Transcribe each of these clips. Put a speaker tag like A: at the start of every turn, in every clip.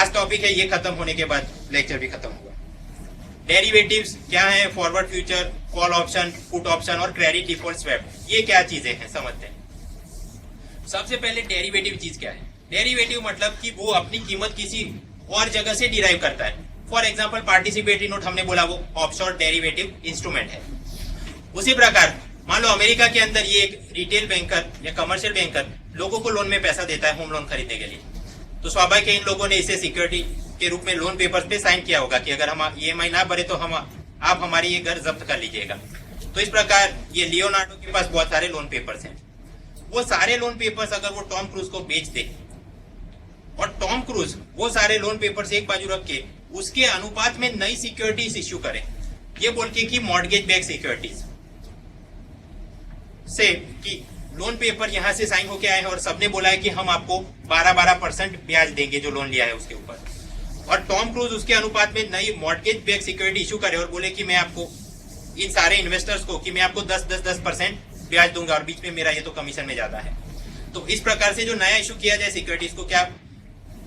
A: Last topic है, ये खत्म होने के बाद लेक्चर भी खत्म होगा। डेरिवेटिव्स क्या है, forward future, call option, put option और क्रेडिट डिफॉल्ट स्वैप, ये क्या चीजें हैं समझते हैं। सबसे पहले डेरिवेटिव चीज क्या है। डेरिवेटिव मतलब कि वो अपनी कीमत किसी और जगह से डिराइव करता है। फॉर एग्जाम्पल पार्टिसिपेटरी नोट हमने बोला, वो ऑफशोर डेरिवेटिव इंस्ट्रूमेंट है। उसी प्रकार मान लो अमेरिका के अंदर ये एक रिटेल बैंकर या कमर्शियल बैंकर लोगों को लोन में पैसा देता है होम लोन खरीदने के लिए, तो स्वाभाविक है इन लोगों ने इसे सिक्योरिटी के रूप में लोन पेपर्स पे साइन किया होगा कि अगर हम ईएमआई ना भरे तो आप हमारी ये घर जब्त कर लीजिएगा। तो इस प्रकार ये लियोनार्डो के पास बहुत सारे लोन पेपर्स हैं। वो सारे लोन पेपर्स अगर वो टॉम क्रूज को बेच दे और टॉम क्रूज वो सारे लोन पेपर्स एक बाजू रख के उसके अनुपात में नई सिक्योरिटीज इश्यू करे, ये बोल के कि मॉर्गेज बैक सिक्योरिटीज से कि लोन पेपर यहां से साइन होके आए हैं और सबने बोला है कि हम आपको 12% ब्याज देंगे जो लोन लिया है उसके ऊपर, और टॉम क्रूज उसके अनुपात में नई मॉर्गेज बैक सिक्योरिटी इशू करे और बोले कि मैं आपको इन सारे इन्वेस्टर्स को कि मैं आपको 10% ब्याज दूंगा और बीच में मेरा ये तो कमीशन में ज्यादा है। तो इस प्रकार से जो नया इशू किया जाए सिक्योरिटीज को, क्या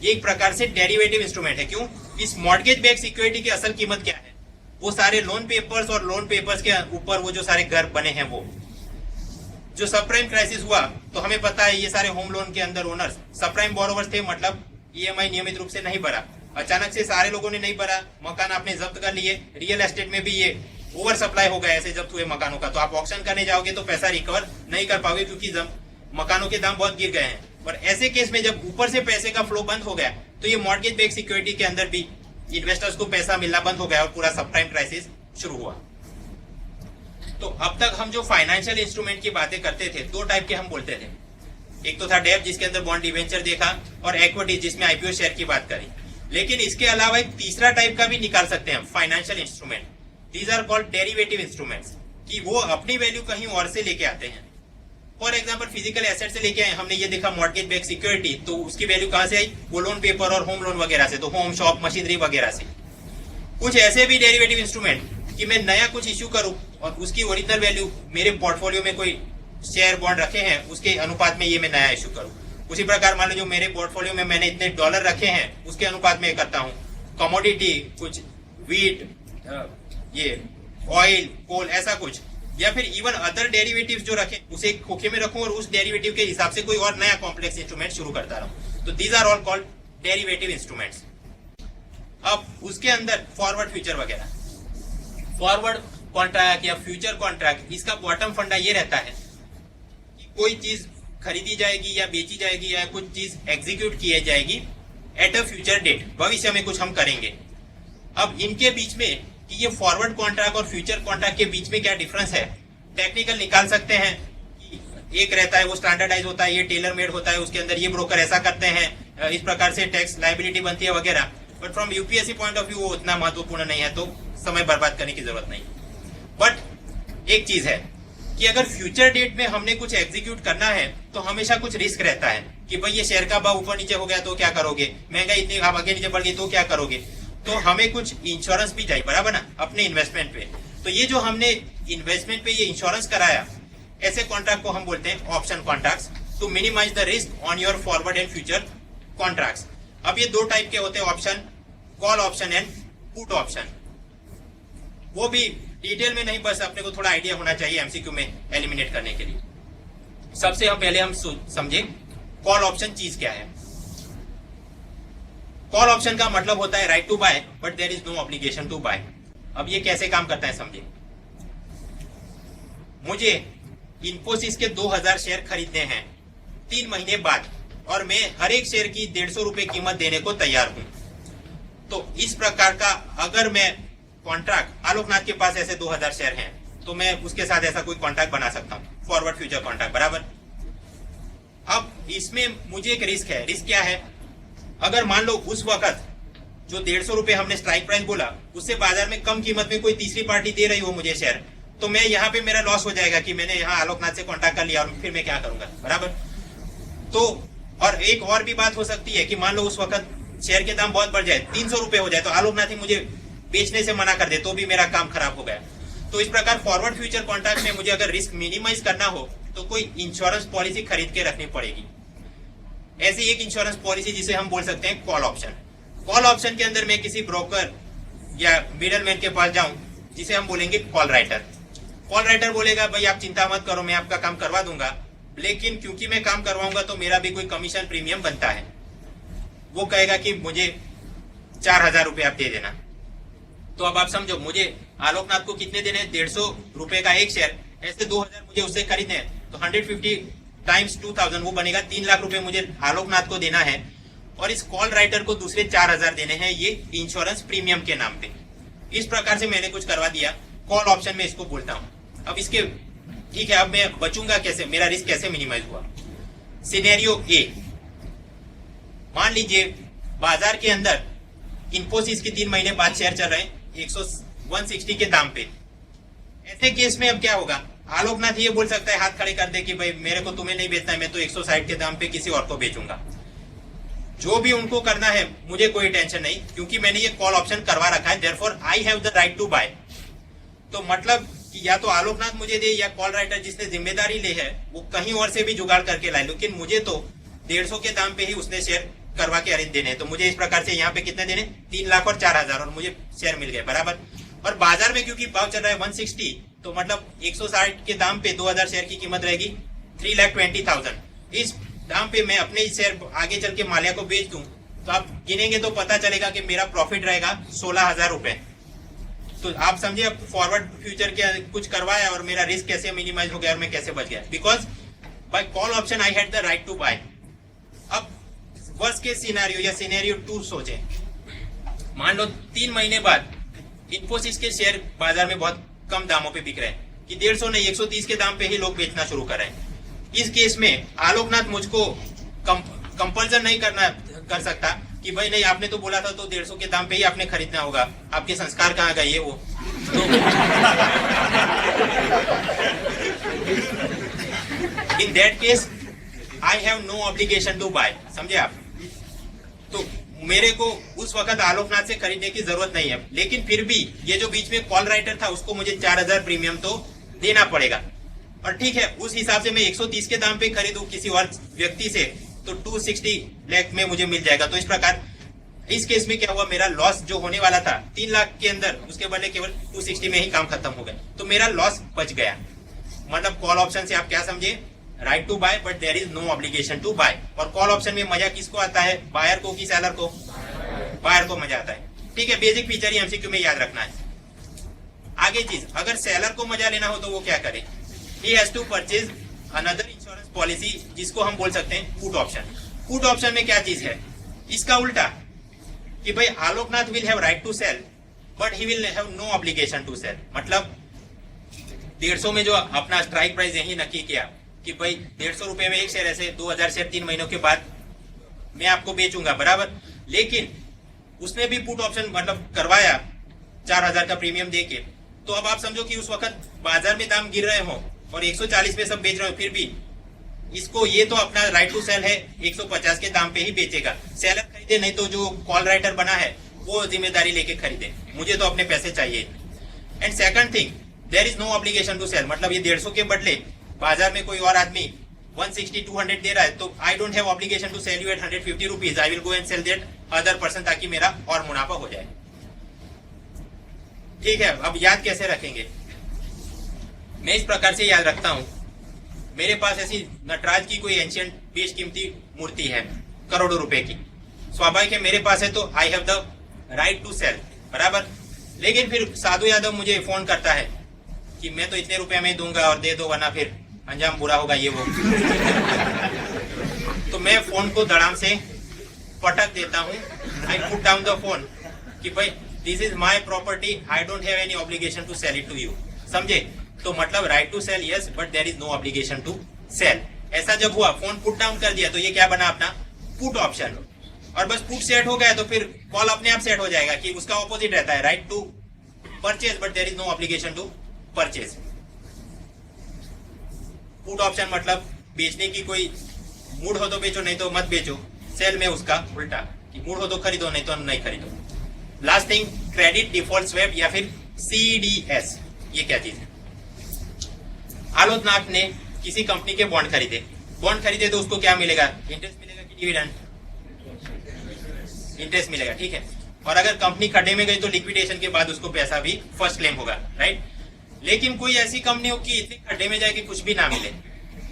A: ये एक प्रकार से डेरिवेटिव इंस्ट्रूमेंट है। क्यों? इस मॉर्गेज बैक सिक्योरिटी की असल कीमत क्या है, वो सारे लोन पेपर्स और लोन पेपर्स के ऊपर वो जो सारे घर बने हैं। वो जो सबप्राइम क्राइसिस हुआ तो हमें पता है ये सारे होम लोन के अंदर ओनर्स सबप्राइम बोरोवर्स थे, मतलब ईएमआई नियमित रूप से नहीं भरा, अचानक से सारे लोगों ने नहीं भरा, मकान आपने जब्त कर लिए। रियल एस्टेट में भी ये ओवर सप्लाई हो गया, ऐसे जब्त हुए मकानों का, तो आप ऑक्शन करने जाओगे तो पैसा रिकवर नहीं कर पाओगे क्योंकि मकानों के दाम बहुत गिर गए हैं। और ऐसे केस में जब ऊपर से पैसे का फ्लो बंद हो गया तो ये मॉर्गेज बैक सिक्योरिटी के अंदर भी इन्वेस्टर्स को पैसा मिलना बंद हो गया और पूरा सबप्राइम क्राइसिस शुरू हुआ। तो अब तक हम जो फाइनेंशियल इंस्ट्रूमेंट की बातें करते थे, दो टाइप के हम बोलते थे। एक तो था डेब्ट जिसके अंदर बॉन्ड डिवेंचर देखा, और इक्विटी जिसमें आईपीओ शेयर की बात करी। लेकिन इसके अलावा एक तीसरा टाइप का भी निकाल सकते हैं financial instrument. These are called derivative instruments, कि वो अपनी वैल्यू कहीं और से लेके आते हैं। फॉर एग्जाम्पल फिजिकल एसेट से लेके आए, हमने ये देखा मॉर्गेज बैक सिक्योरिटी, तो उसकी वैल्यू कहां से आई, वो लोन पेपर और होम लोन वगैरह से, तो होम शॉप मशीनरी वगैरह से। कुछ ऐसे भी डेरिवेटिव इंस्ट्रूमेंट कि मैं नया कुछ इश्यू करूं और उसकी ओरिजिनल वैल्यू मेरे पोर्टफोलियो में कोई शेयर बॉन्ड रखे हैं उसके अनुपात में ये मैं नया इश्यू करूं। उसी प्रकार मान लो जो मेरे पोर्टफोलियो में मैंने इतने डॉलर रखे हैं उसके अनुपात में करता हूं। कमोडिटी, कुछ वीट, ये ऑयल, कोल, ऐसा कुछ, या फिर इवन अदर डेरिवेटिव्स जो रखे उसे खोखे में रखूं और उस डेरिवेटिव के हिसाब से कोई और नया कॉम्प्लेक्स इंस्ट्रूमेंट शुरू करता रहूं। तो these are all called derivative instruments. अब उसके अंदर फॉरवर्ड फ्यूचर वगैरह, फॉरवर्ड कॉन्ट्रैक्ट या फ्यूचर कॉन्ट्रैक्ट, इसका बॉटम फंडा ये रहता है कि कोई चीज खरीदी जाएगी या बेची जाएगी या कुछ चीज एग्जीक्यूट की जाएगी एट अ फ्यूचर डेट, भविष्य में कुछ हम करेंगे। अब इनके बीच में कि ये फॉरवर्ड कॉन्ट्रैक्ट और फ्यूचर कॉन्ट्रैक्ट के बीच में क्या डिफरेंस है, टेक्निकल निकाल सकते हैं कि एक रहता है वो स्टैंडर्डाइज होता है, ये टेलर मेड होता है, उसके अंदर ये ब्रोकर ऐसा करते हैं, इस प्रकार से टैक्स लायबिलिटी बनती है वगैरह। But from UPSC point of view वो उतना महत्वपूर्ण नहीं है, तो समय बर्बाद करने की जरूरत नहीं। बट एक चीज है कि अगर फ्यूचर डेट में हमने कुछ एग्जीक्यूट करना है तो हमेशा कुछ रिस्क रहता है कि भाई ये शेयर का भाव ऊपर नीचे हो गया तो क्या करोगे, महंगाई इतनी आगे नीचे बढ़ गई तो क्या करोगे। तो हमें कुछ इंश्योरेंस भी चाहिए, बराबर ना, अपने इन्वेस्टमेंट पे। तो ये जो हमने इन्वेस्टमेंट पे ये इंश्योरेंस कराया, ऐसे कॉन्ट्रैक्ट को हम बोलते हैं option contracts, to minimize the risk on your forward and future contracts. अब ये दो टाइप के होते हैं option, call option and put option. वो भी डिटेल में नहीं, बस अपने को थोड़ा आइडिया होना चाहिए एमसीक्यू में एलिमिनेट करने के लिए। सबसे पहले हम समझे कॉल ऑप्शन चीज क्या है। कॉल ऑप्शन का मतलब होता है right to buy but there is no obligation to buy. अब ये कैसे काम करता है समझे। मुझे इन्फोसिस के 2000 शेयर खरीदने हैं 3 महीने बाद, और मैं हर एक शेयर की 150 रुपए कीमत देने को तैयार हूं। तो इस प्रकार का अगर मैं कॉन्ट्रैक्ट, आलोकनाथ के पास ऐसे 2000 शेयर हैं तो मैं उसके साथ ऐसा कोई कॉन्ट्रैक्ट बना सकता हूं, फॉरवर्ड फ्यूचर कॉन्ट्रैक्ट, बराबर। अब इसमें मुझे एक रिस्क है। रिस्क क्या है, अगर मान लो उस वक्त जो 150 रुपए हमने स्ट्राइक प्राइस बोला उससे बाजार में कम कीमत में कोई तीसरी पार्टी दे रही हो मुझे शेयर, तो मैं यहाँ पे मेरा लॉस हो जाएगा कि मैंने यहाँ आलोकनाथ से कॉन्ट्रैक्ट कर लिया और फिर मैं क्या करूंगा, बराबर। तो और एक और भी बात हो सकती है कि मान लो उस वक्त शेयर के दाम बहुत बढ़ जाए, 300 रुपए हो जाए, तो आलोकनाथ ही मुझे बेचने से मना कर दे तो भी मेरा काम खराब हो गया। तो इस प्रकार फॉरवर्ड फ्यूचर कॉन्ट्रैक्ट में मुझे अगर रिस्क मिनिमाइज करना हो तो कोई इंश्योरेंस पॉलिसी खरीद के रखनी पड़ेगी। ऐसी एक इंश्योरेंस पॉलिसी जिसे हम बोल सकते हैं कॉल ऑप्शन। कॉल ऑप्शन के अंदर मैं किसी ब्रोकर या मिडलमैन के पास जाऊं, जिसे हम बोलेंगे कॉल राइटर। कॉल राइटर बोलेगा भाई आप चिंता मत करो, मैं आपका काम करवा दूंगा, लेकिन क्योंकि मैं काम करवाऊंगा तो मेरा भी कोई कमीशन प्रीमियम बनता है। वो कहेगा कि मुझे 4,000 रुपये आप दे देना। तो अब आप समझो, मुझे आलोकनाथ को कितने देने हैं? 150 रुपए का एक शेयर, ऐसे 2,000 मुझे उससे खरीदने हैं, तो 150 टाइम्स 2,000 वो बनेगा 3 लाख रुपए मुझे आलोकनाथ को देना है, और इस कॉल राइटर को दूसरे 4,000 देने हैं, ये इंश्योरेंस प्रीमियम के नाम पे। इस प्रकार से मैंने कुछ करवा दिया, कॉल ऑप्शन में इसको बोलता हूं। अब इसके ठीक है, अब मैं बचूंगा कैसे, मेरा रिस्क कैसे मिनिमाइज हुआ? सिनेरियो ए, मान लीजिए बाजार के अंदर इन्फोसिस के 3 महीने बाद शेयर चल रहे हैं 160 के दाम पे। ऐसे केस में अब क्या होगा? आलोकनाथ ये बोल सकता है, हाथ खड़े कर दे कि भाई मेरे को तुम्हें नहीं बेचना है, मैं तो 160 के दाम पे किसी और को बेचूंगा। जो भी उनको करना है मुझे कोई टेंशन नहीं, क्योंकि मैंने ये कॉल ऑप्शन करवा रखा है, therefore I have the right to buy. तो मतलब कि या तो आलोकनाथ मुझे दे, या कॉल राइटर जिसने जिम्मेदारी ली है वो कहीं और से भी जुगाड़ करके लाए, लेकिन मुझे तो 150 के दाम पे ही उसने शेयर करवा के अरेंज देने। तो मुझे इस प्रकार से यहाँ पे कितने देने? 3 लाख और 4,000, और मुझे शेयर मिल गए बराबर। और बाजार में क्योंकि भाव चल रहा है 160, तो मतलब 160 के दाम पे 2,000 शेयर की कीमत रहेगी 3,20,000। इस दाम पे मैं अपने शेयर आगे चल के माल्या को बेच दूं, तो आप गिनेंगे तो पता चलेगा कि मेरा प्रॉफिट रहेगा 16,000 रुपए। तो आप समझिए, अब फॉरवर्ड फ्यूचर के कुछ करवाया और मेरा रिस्क कैसे मिनिमाइज हो गया और मैं कैसे बच गया, because by call option I had the right to buy. अब वर्स्ट केस सिनेरियो या सिनेरियो 2 सोचे, मान लो 3 महीने बाद इन्फोसिस के शेयर बाजार में बहुत कम दामों पे बिक रहे हैं, कि 150 नहीं 130 के दाम पे ही लोग बेचना शुरू कर रहे हैं। इस केस में आलोकनाथ मुझको कंपल्सन नहीं कर सकता कि भाई नहीं, आपने तो बोला था तो 150 के दाम पे ही आपने खरीदना होगा, आपके संस्कार कहाँ गए ये वो। In that case I have no obligation to buy, समझे आप? तो मेरे को उस वक्त आलोकनाथ से खरीदने की जरूरत नहीं है, लेकिन फिर भी ये जो बीच में कॉल राइटर था उसको मुझे 4,000 प्रीमियम तो देना पड़ेगा। और ठीक है, उस हिसाब से मैं 130 के दाम पे खरीदूं किसी और व्यक्ति से, तो 260 लाख में मुझे मिल जाएगा। तो इस प्रकार इस केस में क्या हुआ, मेरा लॉस जो होने वाला था 3 लाख के अंदर, उसके बदले केवल 260 में ही काम खत्म हो गया, तो मेरा लॉस बच गया। मतलब कॉल ऑप्शन से आप क्या समझे? Right to buy, but there is no obligation to buy. और कॉल ऑप्शन में मजा किसको आता है? बायर को कि सेलर को? बायर को मजा आता है। ठीक है, बेसिक फीचर ही एमसीक्यू में याद रखना है। आगे चीज, अगर सेलर को मजा लेना हो तो वो क्या करे? He has to purchase another insurance policy, जिसको हम बोल सकते हैं पुट ऑप्शन। पुट ऑप्शन में क्या चीज है? इसका उल्टा, कि भाई Aloknath will have right to sell but he will have no obligation to sell. मतलब 150 में जो अपना स्ट्राइक प्राइस यही नक्की किया कि भाई 150 रुपए में एक शेयर, ऐसे 2,000 शेयर 3 महीनों के बाद मैं आपको बेचूंगा बराबर। लेकिन उसने भी पुट ऑप्शन मतलब करवाया 4,000 का प्रीमियम देके। तो अब आप समझो कि उस वक्त बाजार में दाम गिर रहे हो और 140 पे सब बेच रहे हो, फिर भी इसको ये तो अपना राइट टू सेल है, 150 के दाम पे ही बेचेगा। सेलर खरीदे नहीं तो जो कॉल राइटर बना है वो जिम्मेदारी लेके खरीदे, मुझे तो अपने पैसे चाहिए। And second thing, there is no obligation to sell. मतलब ये 150 के बदले बाजार में कोई और आदमी 160 200 दे रहा है, तो I don't have obligation to sell you at 150 rupees. I will go and sell that other person, ताकि मेरा और मुनाफा हो जाए। ठीक है, अब याद कैसे रखेंगे? मैं इस प्रकार से याद रखता हूं, मेरे पास ऐसी नटराज की कोई एंशियंट बेशकीमती मूर्ति है करोड़ों रुपए की, स्वाभाविक है मेरे पास है तो I have the right to sell बराबर। लेकिन फिर साधु यादव मुझे फोन करता है कि मैं तो इतने रुपए में दूंगा और दे दो, वरना फिर अंजाम बुरा होगा ये वो। तो मैं फोन को धड़ाम से पटक देता हूं, I put down the phone कि भाई this is my property, I don't have any obligation to sell it to you. समझे? तो मतलब right to sell yes, but there is no obligation to sell. ऐसा जब हुआ, फोन पुट डाउन कर दिया, तो ये क्या बना अपना पुट ऑप्शन। और बस पुट सेट हो गया तो फिर कॉल अपने आप सेट हो जाएगा कि उसका ऑपोजिट रहता है, right to purchase but there is no obligation to purchase. Put option मतलब बेचने की कोई मूड हो तो बेचो, नहीं तो मत बेचो। सेल में उसका उल्टा, कि मूड हो तो खरीदो, नहीं तो नहीं खरीदो। Last thing, credit default swap या फिर CDS। ये क्या चीज है? आलोकनाथ ने किसी कंपनी के बॉन्ड खरीदे तो उसको क्या मिलेगा? इंटरेस्ट मिलेगा कि डिविडेंड? इंटरेस्ट मिलेगा, ठीक है। और अगर कंपनी खड्डे में गई तो लिक्विडेशन के बाद उसको पैसा भी फर्स्ट क्लेम होगा, राइट। लेकिन कोई ऐसी कंपनी हो कि इतनी खड्डे में जाए कि कुछ भी ना मिले,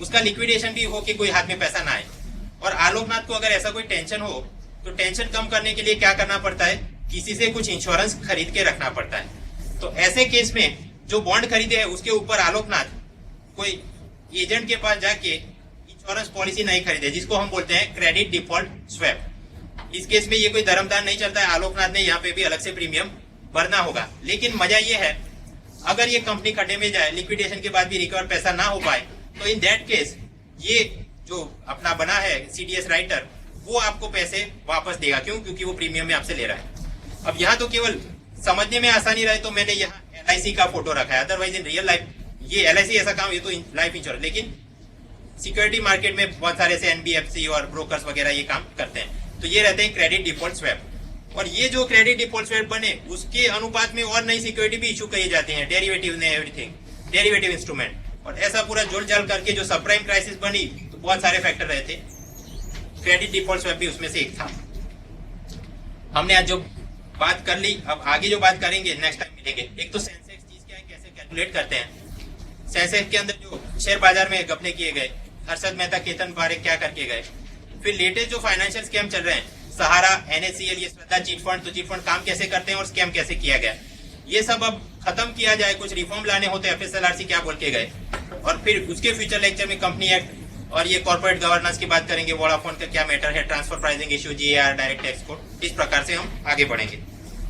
A: उसका लिक्विडेशन भी हो कि कोई हाथ में पैसा ना आए। और आलोकनाथ को अगर ऐसा कोई टेंशन हो तो टेंशन कम करने के लिए क्या करना पड़ता है, किसी से कुछ इंश्योरेंस खरीद के रखना पड़ता है। तो ऐसे केस में जो बॉन्ड खरीदे है उसके ऊपर आलोकनाथ कोई एजेंट के पास जाके इंश्योरेंस पॉलिसी नहीं खरीदे, जिसको हम बोलते हैं क्रेडिट डिफॉल्ट स्वैप। इस केस में ये कोई धर्मदान नहीं चलता है, आलोकनाथ ने यहाँ पे भी अलग से प्रीमियम भरना होगा। लेकिन मजा ये है, अगर ये कंपनी खड्डे में जाए, लिक्विडेशन के बाद भी रिकवर पैसा ना हो पाए, तो इन दैट केस ये जो अपना बना है सीडीएस राइटर, वो आपको पैसे वापस देगा। क्यों? क्योंकि वो प्रीमियम में आपसे ले रहा है। अब यहाँ तो केवल समझने में आसानी रहे तो मैंने यहाँ LIC का फोटो रखा है, अदरवाइज इन रियल लाइफ ये LIC ऐसा काम, ये तो लाइफ इंश्योरेंस, लेकिन सिक्योरिटी मार्केट में बहुत सारे ऐसे NBFC और ब्रोकर्स वगैरह ये काम करते हैं। तो ये रहते हैं क्रेडिट डिफॉल्ट स्वैप। और ये जो क्रेडिट डिफॉल्ट स्वैप बने उसके अनुपात में और नई सिक्योरिटी भी इशू किए जाते हैं, डेरिवेटिव ने एवरीथिंग, डेरिवेटिव इंस्ट्रूमेंट। और ऐसा पूरा जोड़ जाल करके जो सब प्राइम क्राइसिस बनी तो बहुत सारे फैक्टर रहे थे, क्रेडिट डिफॉल्ट स्वैप भी उसमें से एक था। हमने आज जो बात कर ली, अब आगे जो बात करेंगे नेक्स्ट टाइम मिलेंगे। एक तो सेंसेक्स चीज क्या है, कैसे कैलकुलेट करते हैं, सेंसेक्स के अंदर जो शेयर बाजार में घपले किए गए, हर्षद मेहता, केतन पारेख क्या करके गए, फिर लेटेस्ट जो फाइनेंशियल स्कैम चल रहे हैं, सहारा, NSCL, ये श्रद्धा चिट फंड, तो चिट फंड काम कैसे करते हैं और स्कैम कैसे किया गया, ये सब अब खत्म किया जाए। कुछ रिफॉर्म लाने होते हैं, FSLRC क्या बोल के गए, और फिर उसके फ्यूचर लेक्चर में कंपनी एक्ट और ये कॉर्पोरेट गवर्नेंस की बात करेंगे, वोडाफोन का क्या मैटर है, transfer pricing issue, GAR, direct export, इस प्रकार से हम आगे बढ़ेंगे।